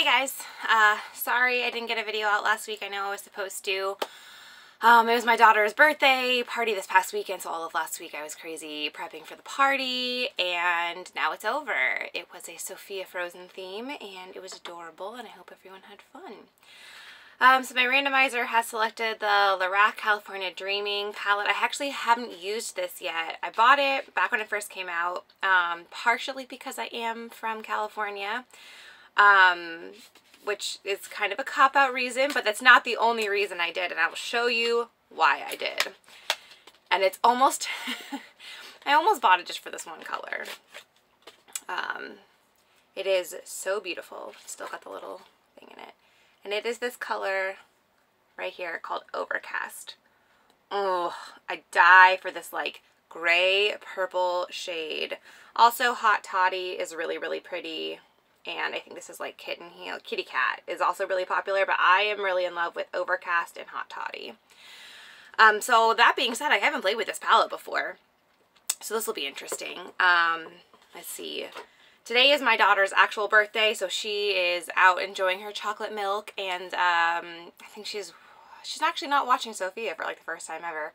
Hey guys, sorry I didn't get a video out last week. I know I was supposed to. It was my daughter's birthday party this past weekend, so all of last week I was crazy prepping for the party, and now it's over. It was a Sophia Frozen theme, and it was adorable, and I hope everyone had fun. So my randomizer has selected the Lorac California Dreaming palette. I actually haven't used this yet. I bought it back when it first came out, partially because I am from California, which is kind of a cop-out reason, but that's not the only reason I did, and I will show you why I did. And it's almost, I almost bought it just for this one color. It is so beautiful. Still got the little thing in it. And it is this color right here called Overcast. Oh, I die for this like gray purple shade. Also, Hot Toddy is really, really pretty. And I think this is like Kitty Cat is also really popular, but I am really in love with Overcast and Hot Toddy. So that being said, I haven't played with this palette before, so this will be interesting. Let's see. Today is my daughter's actual birthday, so she is out enjoying her chocolate milk, and I think she's actually not watching Sophia for like the first time ever.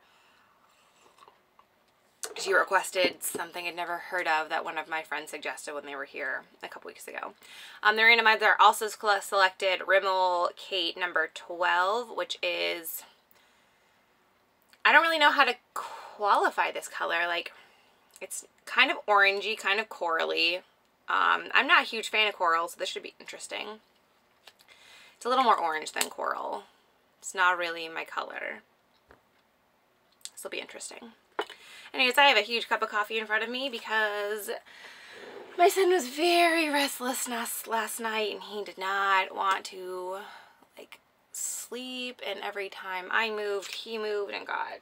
She requested something I'd never heard of that one of my friends suggested when they were here a couple weeks ago. The randomizer also selected Rimmel Kate number 12, which is, I don't really know how to qualify this color. Like, it's kind of orangey, kind of corally. I'm not a huge fan of coral, so this should be interesting. It's a little more orange than coral. It's not really my color. This will be interesting. Anyways, I have a huge cup of coffee in front of me because my son was very restless last night, and he did not want to like sleep, and every time I moved, he moved and got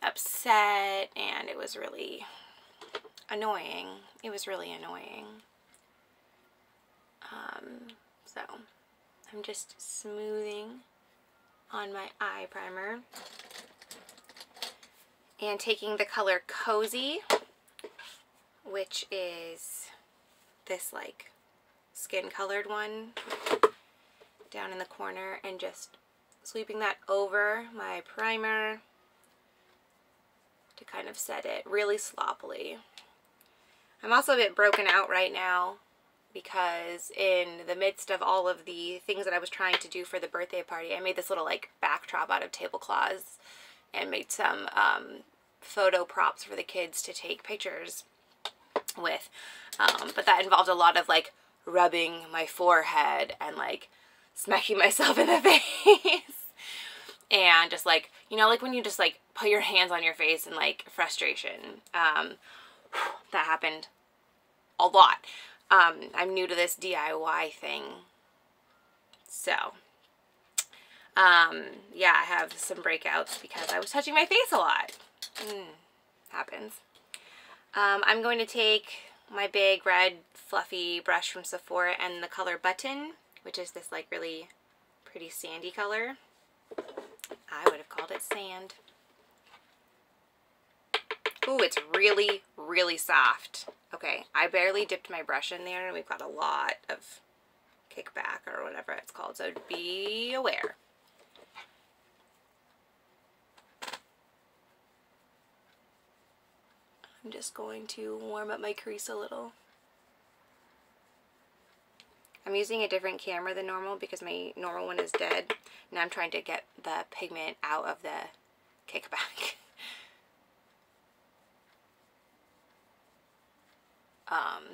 upset, and it was really annoying. It was really annoying. So I'm just smoothing on my eye primer and taking the color Cozy, which is this like skin colored one down in the corner, and just sweeping that over my primer to kind of set it really sloppily. I'm also a bit broken out right now because in the midst of all of the things that I was trying to do for the birthday party, I made this little like backdrop out of tablecloths and made some photo props for the kids to take pictures with. But that involved a lot of like rubbing my forehead and like smacking myself in the face. And just like, you know, like when you just like put your hands on your face in like frustration. That happened a lot. I'm new to this DIY thing. So, yeah, I have some breakouts because I was touching my face a lot. Happens. I'm going to take my big red fluffy brush from Sephora and the color Button, which is this like really pretty sandy color. I would have called it sand. Ooh, it's really, really soft. Okay, I barely dipped my brush in there, and we've got a lot of kickback or whatever it's called, so be aware. I'm just going to warm up my crease a little. I'm using a different camera than normal because my normal one is dead. Now I'm trying to get the pigment out of the kickback.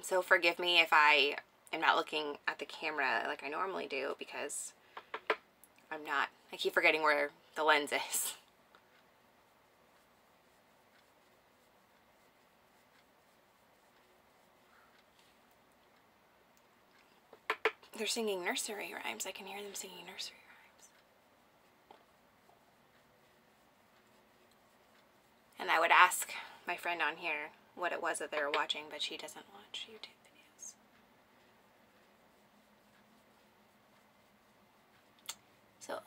So forgive me if I am not looking at the camera like I normally do, because I keep forgetting where the lens is. They're singing nursery rhymes. I can hear them singing nursery rhymes. And I would ask my friend on here what it was that they were watching, but she doesn't watch YouTube videos. So,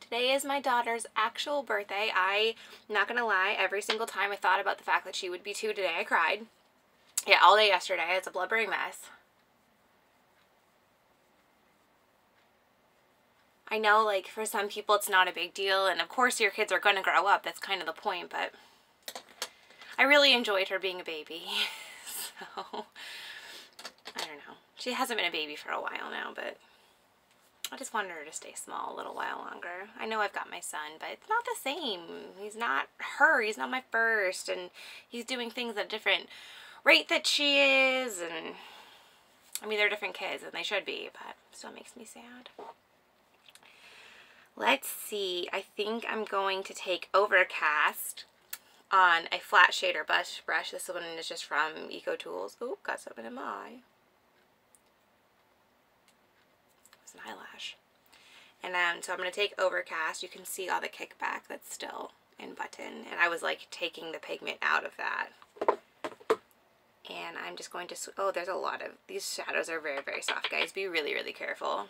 today is my daughter's actual birthday. I'm not gonna lie, every single time I thought about the fact that she would be 2 today, I cried. Yeah, all day yesterday. It's a blubbering mess. I know, like, for some people it's not a big deal, and of course your kids are going to grow up. That's kind of the point, but I really enjoyed her being a baby. So, I don't know. She hasn't been a baby for a while now, but I just wanted her to stay small a little while longer. I know I've got my son, but it's not the same. He's not her. He's not my first, and he's doing things at a different rate that she is, and I mean, they're different kids, and they should be, but it still makes me sad. Let's see. I think I'm going to take Overcast on a flat shader brush. This one is just from Eco Tools. Oh, got something in my eye. It's an eyelash. And so I'm going to take Overcast. You can see all the kickback that's still in Button. And I was like taking the pigment out of that. And I'm just going to, oh, there's a lot of, these shadows are very, very soft, guys. Be really, really careful.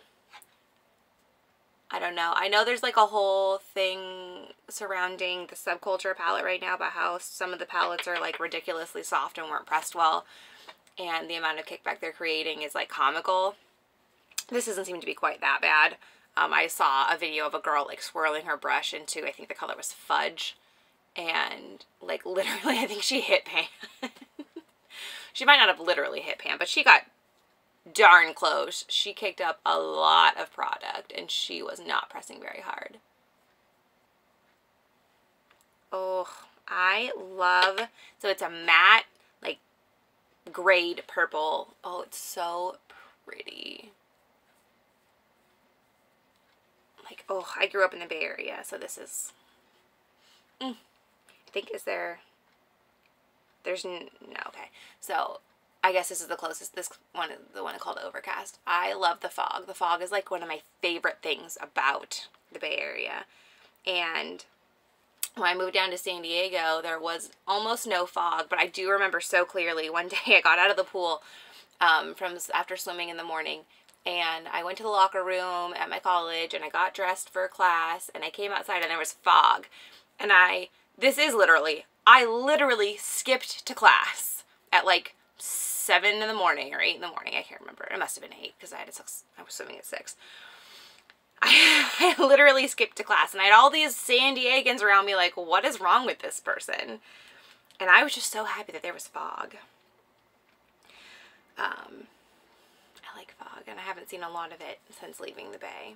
I don't know. I know there's like a whole thing surrounding the Subculture palette right now about how some of the palettes are like ridiculously soft and weren't pressed well. And the amount of kickback they're creating is like comical. This doesn't seem to be quite that bad. I saw a video of a girl like swirling her brush into, I think the color was Fudge. And like literally, I think she hit pan. She might not have literally hit pan, but she got darn close. She kicked up a lot of product and she was not pressing very hard. Oh, I love, so it's a matte, like, grade purple. Oh, it's so pretty. Like, oh, I grew up in the Bay Area, so this is, I think, there's no, okay. So, I guess this is the closest, this one is the one called Overcast. I love the fog. The fog is like one of my favorite things about the Bay Area. And when I moved down to San Diego, there was almost no fog, but I do remember so clearly one day I got out of the pool after swimming in the morning, and I went to the locker room at my college and I got dressed for class and I came outside and there was fog. And I literally skipped to class at like 7 in the morning or 8 in the morning. I can't remember. It must have been 8 because I was swimming at 6. I literally skipped to class and I had all these San Diegans around me like, what is wrong with this person? And I was just so happy that there was fog. I like fog and I haven't seen a lot of it since leaving the Bay.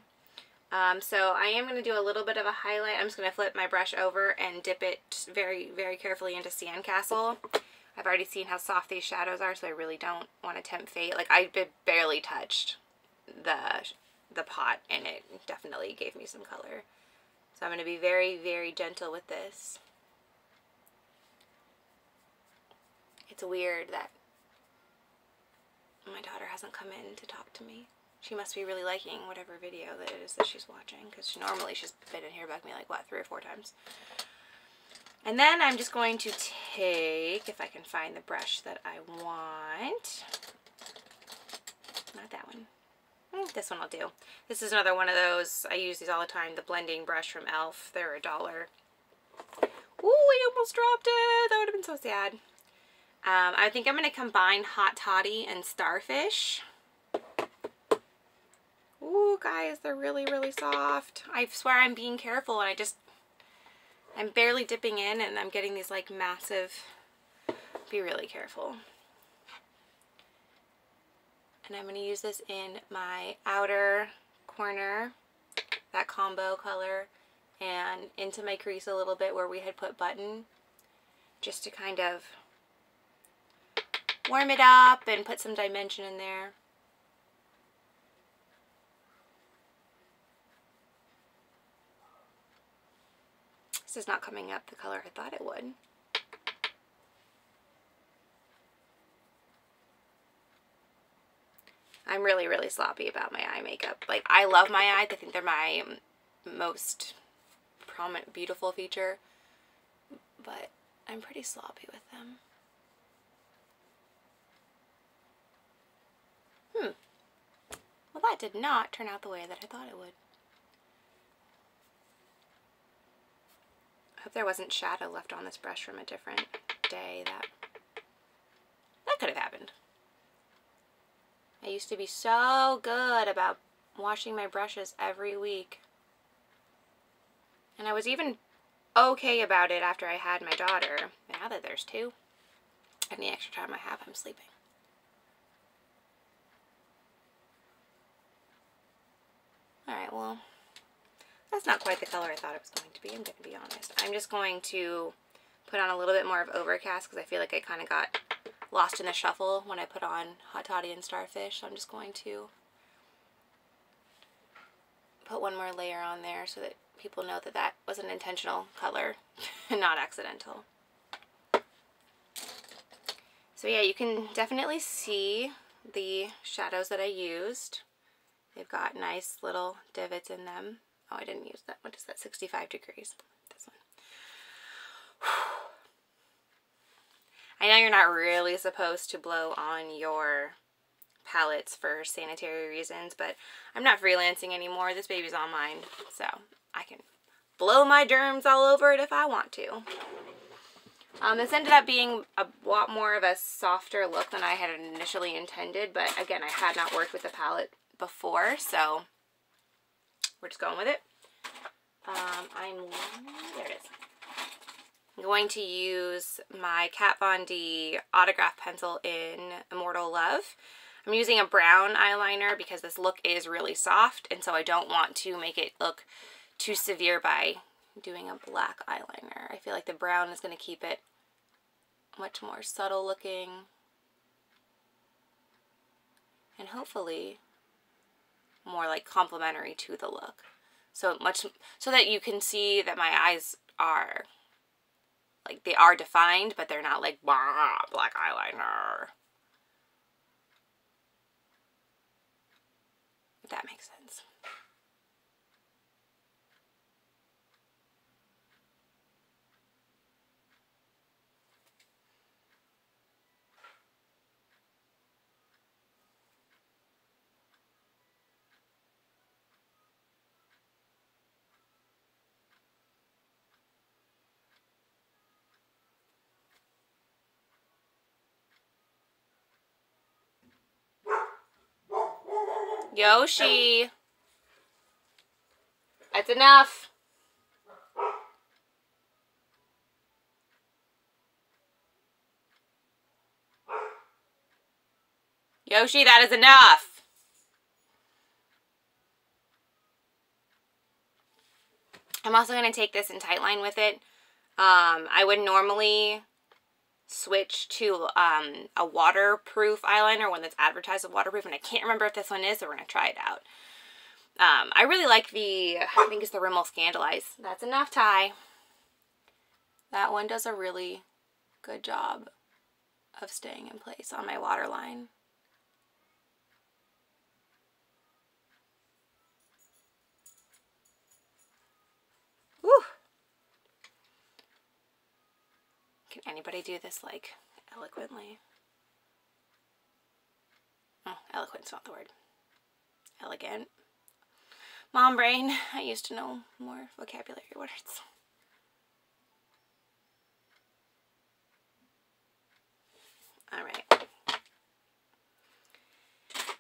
So I am going to do a little bit of a highlight. I'm just going to flip my brush over and dip it very, very carefully into Sandcastle. I've already seen how soft these shadows are, so I really don't want to tempt fate. Like, I barely touched the pot, and it definitely gave me some color. So I'm going to be very, very gentle with this. It's weird that my daughter hasn't come in to talk to me. She must be really liking whatever video that it is that she's watching, because normally she's been in here bugging me like, what, 3 or 4 times. And then I'm just going to take, if I can find the brush that I want, not that one, this one will do. This is another one of those, I use these all the time, the blending brush from e.l.f. They're $1. Ooh, I almost dropped it. That would have been so sad. I think I'm going to combine Hot Toddy and Starfish. Ooh, guys, they're really, really soft. I swear I'm being careful, and I'm barely dipping in, and I'm getting these, like, massive, be really careful. And I'm going to use this in my outer corner, that combo color, and into my crease a little bit where we had put Button, just to kind of warm it up and put some dimension in there. This is not coming up the color I thought it would. I'm really, really sloppy about my eye makeup. Like, I love my eyes. I think they're my most prominent, beautiful feature. But I'm pretty sloppy with them. Well, that did not turn out the way that I thought it would. I hope there wasn't shadow left on this brush from a different day. That could have happened. I used to be so good about washing my brushes every week. And I was even okay about it after I had my daughter. Now that there's two, and the extra time I have, I'm sleeping. Alright, well, that's not quite the color I thought it was going to be, I'm going to be honest. I'm just going to put on a little bit more of Overcast because I feel like I kind of got lost in the shuffle when I put on Hot Toddy and Starfish. So I'm just going to put one more layer on there so that people know that that was an intentional color and not accidental. So yeah, you can definitely see the shadows that I used. They've got nice little divots in them. Oh, I didn't use that. What is that? 65 degrees. This one. I know you're not really supposed to blow on your palettes for sanitary reasons, but I'm not freelancing anymore. This baby's on mine, so I can blow my germs all over it if I want to. This ended up being a lot more of a softer look than I had initially intended, but again, I had not worked with the palette before, so we're just going with it. There it is. I'm going to use my Kat Von D autograph pencil in Immortal Love. I'm using a brown eyeliner because this look is really soft, and so I don't want to make it look too severe by doing a black eyeliner. I feel like the brown is going to keep it much more subtle looking, and hopefully more like complementary to the look. So that you can see that my eyes are like, they are defined, but they're not like black eyeliner. If that makes sense. Yoshi! That's enough! Yoshi, that is enough! I'm also going to take this in Tightline with it. I would normally switch to a waterproof eyeliner, one that's advertised as waterproof, and I can't remember if this one is, so we're going to try it out. I really like I think it's the Rimmel Scandalize. That's enough, Ty. That one does a really good job of staying in place on my waterline. Woo! Can anybody do this, like, eloquently? Oh, eloquent's not the word. Elegant. Mom brain. I used to know more vocabulary words. Alright.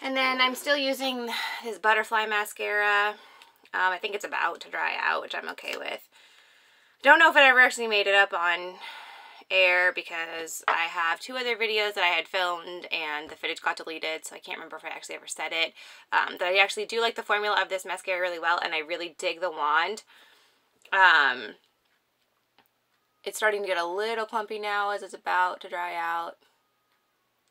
And then I'm still using this Butterfly mascara. I think it's about to dry out, which I'm okay with. Don't know if it ever actually made it up on air because I have 2 other videos that I had filmed and the footage got deleted, so I can't remember if I actually ever said it. That I actually do like the formula of this mascara really well, and I really dig the wand. It's starting to get a little clumpy now as it's about to dry out.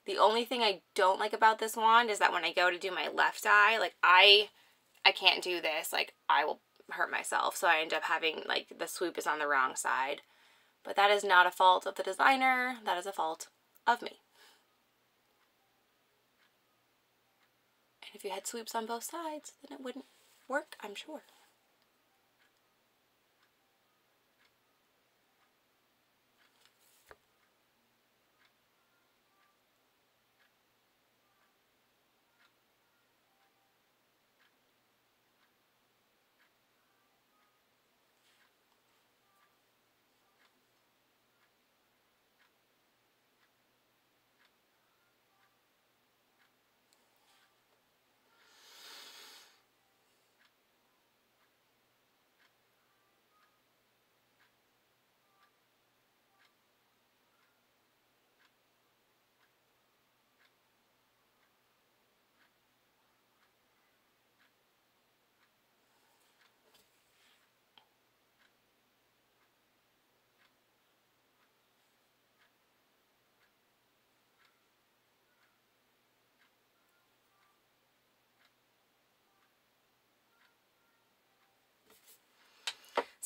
The only thing I don't like about this wand is that when I go to do my left eye, like I can't do this, like I will hurt myself, so I end up having, like, the swoop is on the wrong side. But that is not a fault of the designer, that is a fault of me. And if you had swoops on both sides, then it wouldn't work, I'm sure.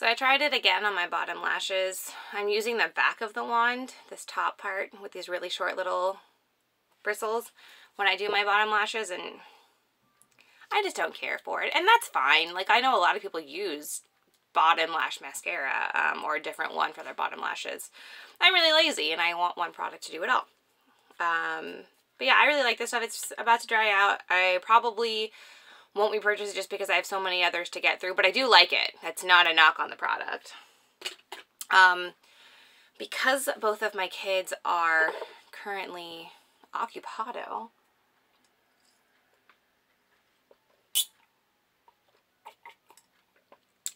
So I tried it again on my bottom lashes. I'm using the back of the wand, this top part with these really short little bristles, when I do my bottom lashes, and I just don't care for it. And that's fine. Like, I know a lot of people use bottom lash mascara or a different one for their bottom lashes. I'm really lazy and I want one product to do it all. But yeah, I really like this stuff. It's about to dry out. I probably won't repurchase it just because I have so many others to get through, but I do like it. That's not a knock on the product. Because both of my kids are currently occupado,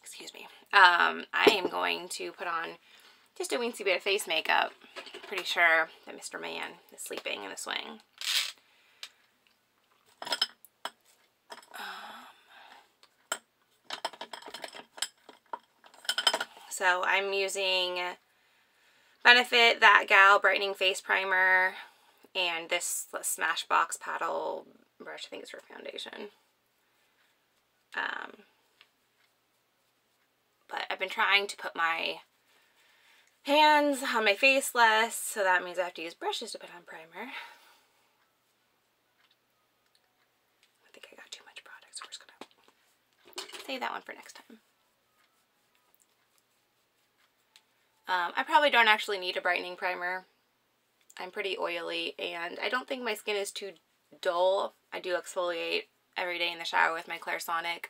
excuse me, I am going to put on just a weensy bit of face makeup. Pretty sure that Mr. Man is sleeping in a swing. So I'm using Benefit That Gal Brightening Face Primer and this Smashbox paddle brush. I think it's for foundation. But I've been trying to put my hands on my face less, so that means I have to use brushes to put on primer. I think I got too much product, so we're just gonna save that one for next time. I probably don't actually need a brightening primer. I'm pretty oily and I don't think my skin is too dull. I do exfoliate every day in the shower with my Clairsonic.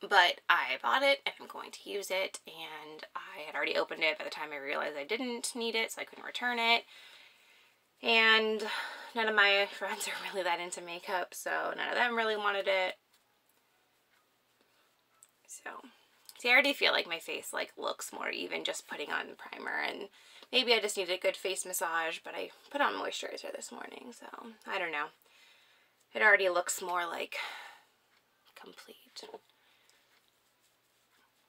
But I bought it and I'm going to use it, and I had already opened it by the time I realized I didn't need it, so I couldn't return it. And none of my friends are really that into makeup, so none of them really wanted it. So, see, I already feel like my face like looks more even just putting on the primer, and maybe I just need a good face massage, but I put on moisturizer this morning, so I don't know. It already looks more like complete.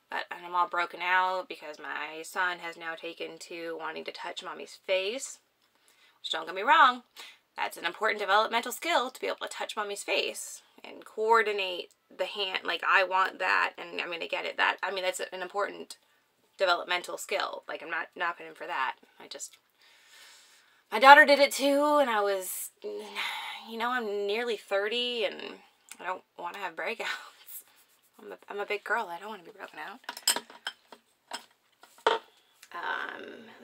But I'm all broken out because my son has now taken to wanting to touch mommy's face. Which, don't get me wrong, that's an important developmental skill, to be able to touch mommy's face and coordinate the hand. Like, I want that, and I'm going to get it. I mean, that's an important developmental skill. Like, I'm not knocking him for that. My daughter did it too, and I was, you know, I'm nearly 30, and I don't want to have breakouts. I'm a big girl. I don't want to be broken out.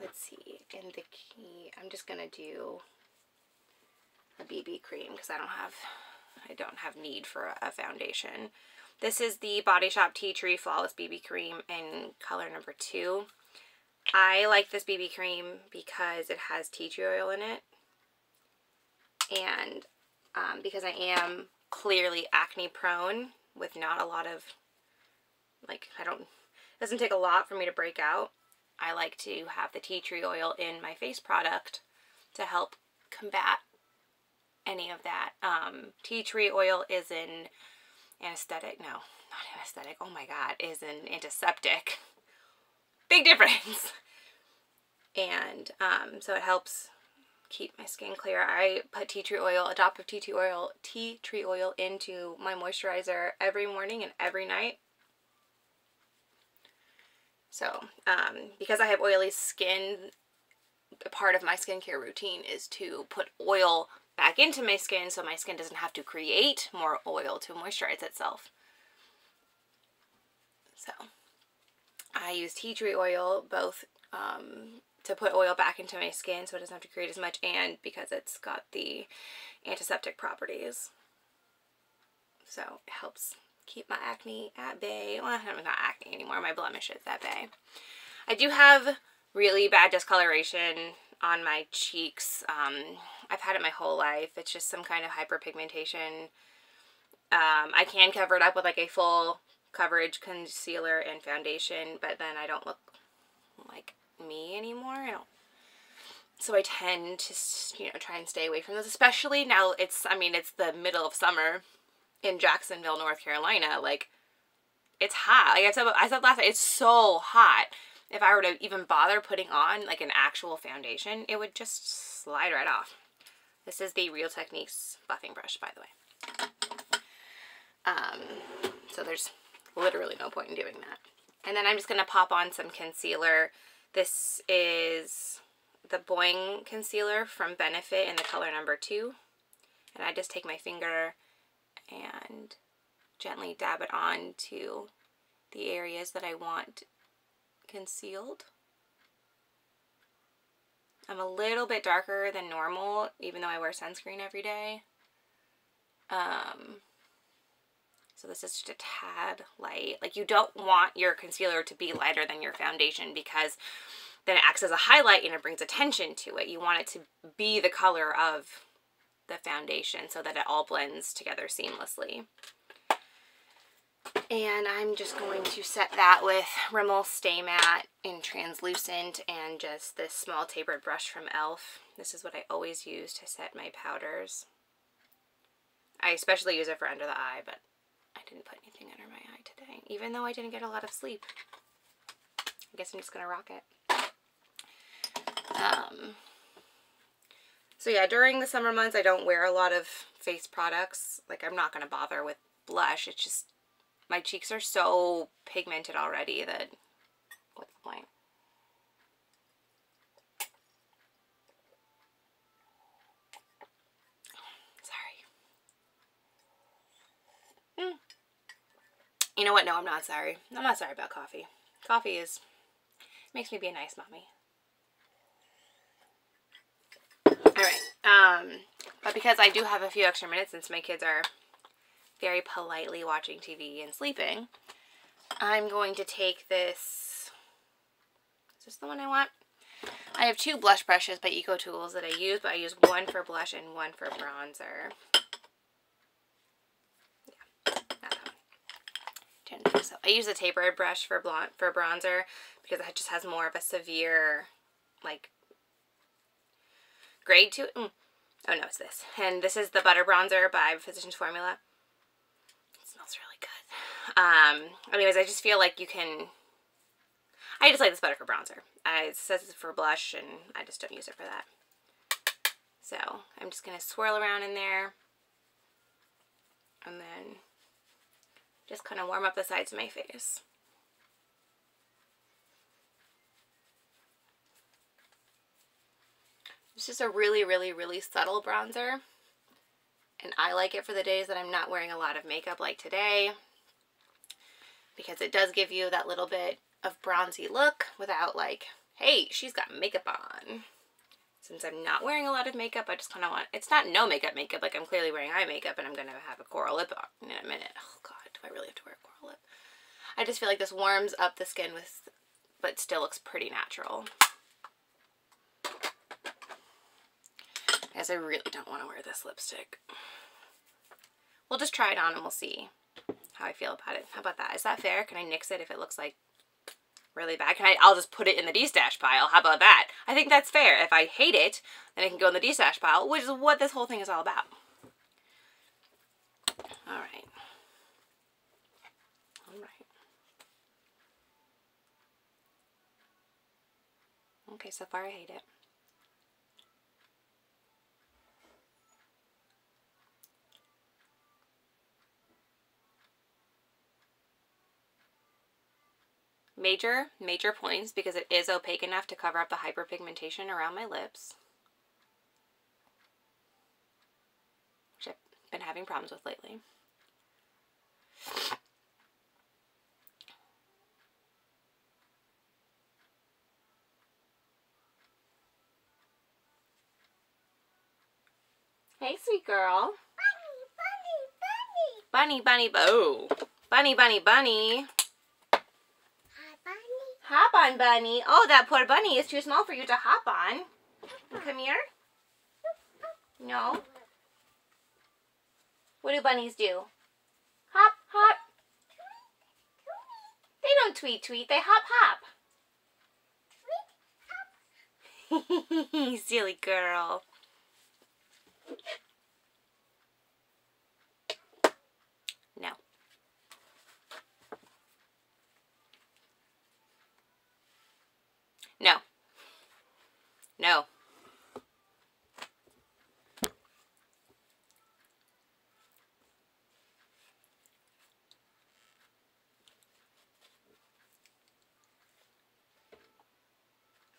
Let's see. In the key, I'm just gonna do a BB cream because I don't have need for a foundation. This is the Body Shop Tea Tree Flawless BB Cream in color number 2. I like this BB cream because it has tea tree oil in it, and because I am clearly acne prone with not a lot of, like, it doesn't take a lot for me to break out. I like to have the tea tree oil in my face product to help combat any of that. Tea tree oil is an anesthetic. No, not anesthetic. Oh my god, is an antiseptic. Big difference. And so it helps keep my skin clear. I put tea tree oil, a drop of tea tree oil into my moisturizer every morning and every night. So, because I have oily skin, part of my skincare routine is to put oil back into my skin so my skin doesn't have to create more oil to moisturize itself. So, I use tea tree oil both to put oil back into my skin so it doesn't have to create as much, and because it's got the antiseptic properties. So it helps keep my acne at bay. Well, I'm not acne anymore, my blemishes at bay. I do have really bad discoloration on my cheeks. I've had it my whole life. It's just some kind of hyperpigmentation. I can cover it up with like a full coverage concealer and foundation, but then I don't look like me anymore. So I tend to, you know, try and stay away from those, especially now it's the middle of summer in Jacksonville, North Carolina. Like, it's hot. Like I said last night, it's so hot. If I were to even bother putting on like an actual foundation, it would just slide right off. This is the Real Techniques buffing brush, by the way. So there's literally no point in doing that. And then I'm just going to pop on some concealer. This is the Boing concealer from Benefit in the color number 2. And I just take my finger and gently dab it on to the areas that I want concealed. I'm a little bit darker than normal, even though I wear sunscreen every day. So this is just a tad light. Like, you don't want your concealer to be lighter than your foundation because then it acts as a highlight and it brings attention to it. You want it to be the color of the foundation so that it all blends together seamlessly. And I'm just going to set that with Rimmel Stay Matte in translucent and just this small tapered brush from e.l.f. This is what I always use to set my powders. I especially use it for under the eye, but I didn't put anything under my eye today, even though I didn't get a lot of sleep. I guess I'm just gonna rock it. So yeah, during the summer months, I don't wear a lot of face products. Like, I'm not gonna bother with blush. It's just, my cheeks are so pigmented already that, what's the point? Sorry. You know what? No, I'm not sorry. I'm not sorry about coffee. Coffee makes me be a nice mommy. Alright, but because I do have a few extra minutes since my kids are very politely watching TV and sleeping, I'm going to take this, is this the one I want? I have 2 blush brushes by Eco Tools that I use, but I use one for blush and one for bronzer. Yeah, not that one. Don't think so. I use a tapered brush for bronzer because it just has more of a severe, like, grade to it. Oh no, it's this. And this is the Butter Bronzer by Physicians Formula. It smells really good. Anyways, I just feel like you can, I just like this better for bronzer. It says it's for blush and I just don't use it for that. So I'm just going to swirl around in there and then just kind of warm up the sides of my face. It's just a really, really, really subtle bronzer. And I like it for the days that I'm not wearing a lot of makeup like today, because it does give you that little bit of bronzy look without like, hey, she's got makeup on. Since I'm not wearing a lot of makeup, I just kind of want, it's not no makeup, like I'm clearly wearing eye makeup and I'm going to have a coral lip on in a minute. Oh God, do I really have to wear a coral lip? I just feel like this warms up the skin with, but still looks pretty natural. Guys, I really don't want to wear this lipstick. We'll just try it on and we'll see how I feel about it. How about that? Is that fair? Can I nix it if it looks like really bad? I'll just put it in the de-stash pile. How about that? I think that's fair. If I hate it, then it can go in the de-stash pile, which is what this whole thing is all about. All right. All right. Okay, so far I hate it. Major points because it is opaque enough to cover up the hyperpigmentation around my lips, which I've been having problems with lately. Hey, sweet girl. Bunny, bunny, bunny. Bunny, bunny, oh. Bunny, bunny, bunny. Hop on, bunny. Oh, that poor bunny is too small for you to hop on. Come here. No. What do bunnies do? Hop, hop. They don't tweet, tweet. They hop, hop. Silly girl. No. No. No.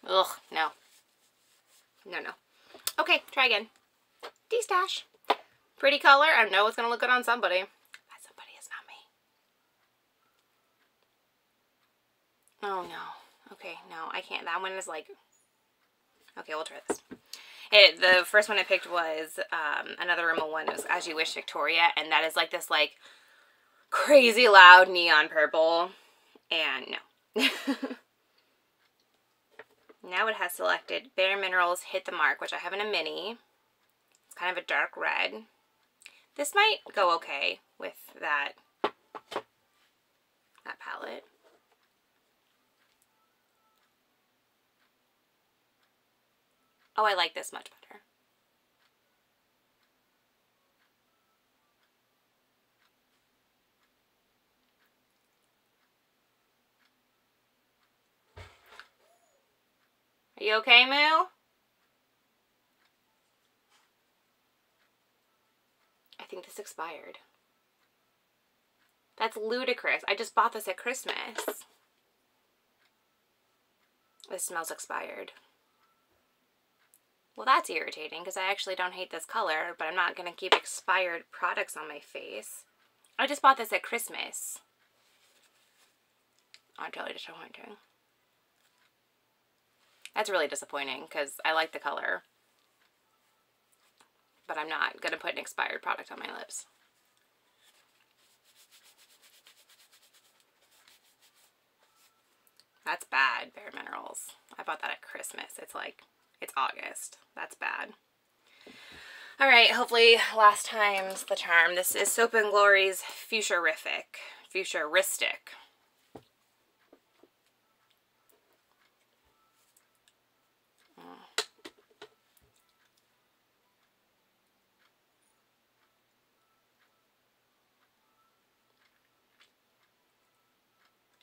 Ugh, no. No, no. Okay, try again. D-stash. Pretty color. I know it's going to look good on somebody. That somebody is not me. Oh, no. Okay, no, I can't. That one is like... Okay, we'll try this. The first one I picked was another Rimmel one. It was As You Wish Victoria, and that is like this like crazy loud neon purple. And no. Now it has selected Bare Minerals Hit the Mark, which I have in a mini. It's kind of a dark red. This might go okay with that palette. Oh, I like this much better. Are you okay, Moo? I think this expired. That's ludicrous. I just bought this at Christmas. This smells expired. Well, that's irritating because I actually don't hate this color, but I'm not going to keep expired products on my face. I just bought this at Christmas. I'm totally disappointing. That's really disappointing because I like the color, but I'm not going to put an expired product on my lips. That's bad, Bare Minerals. I bought that at Christmas. It's like, it's August. That's bad. Alright, hopefully last time's the charm. This is Soap & Glory's Futuristic.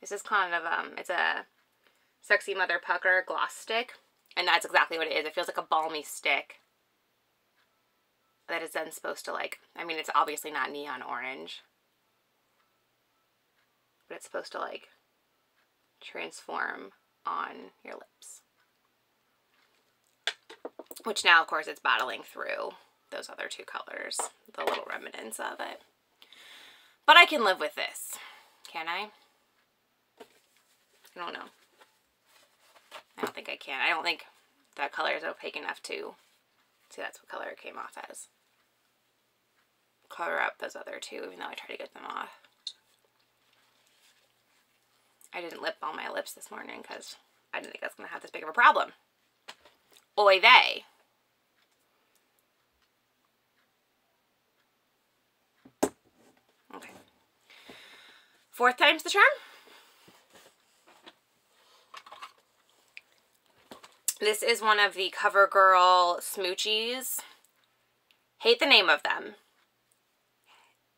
This is kind of, it's a Sexy Mother Pucker gloss stick. And that's exactly what it is. It feels like a balmy stick. That is then supposed to like, I mean, it's obviously not neon orange. But it's supposed to like transform on your lips. Which now, of course, it's battling through those other two colors. The little remnants of it. But I can live with this. Can I? I don't know. I don't think I can. I don't think that color is opaque enough to... See, that's what color it came off as. Color up those other two, even though I try to get them off. I didn't lip balm my lips this morning because I didn't think I was going to have this big of a problem. Oy vey. Okay. Fourth time's the charm. This is one of the CoverGirl smoochies. Hate the name of them.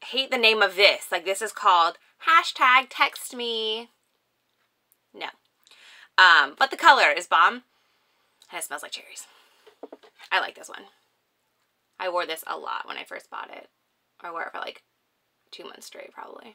Hate the name of this. Like, this is called #TextMe. No. But the color is bomb. And it smells like cherries. I like this one. I wore this a lot when I first bought it. I wore it for like 2 months straight, probably.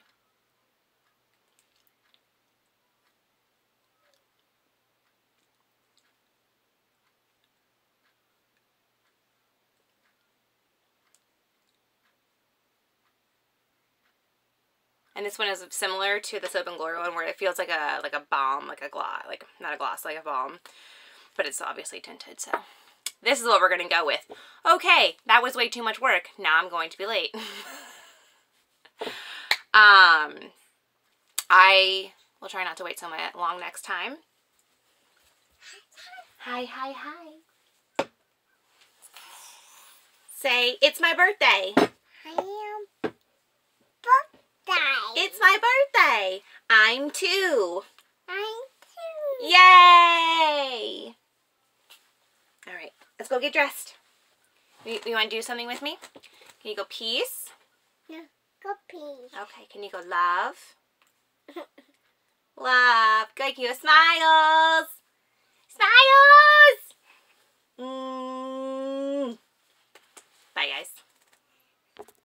And this one is similar to the Soap & Glory one, where it feels like a balm, like a gloss, like not a gloss, like a balm, but it's obviously tinted. So this is what we're gonna go with. Okay, that was way too much work. Now I'm going to be late. I will try not to wait so long next time. Hi, hi, hi. Say, it's my birthday. It's my birthday. I'm 2. Yay! All right, let's go get dressed. You want to do something with me? Can you go peace? Yeah, go peace. Okay, can you go love? Love. Good, can you go smiles?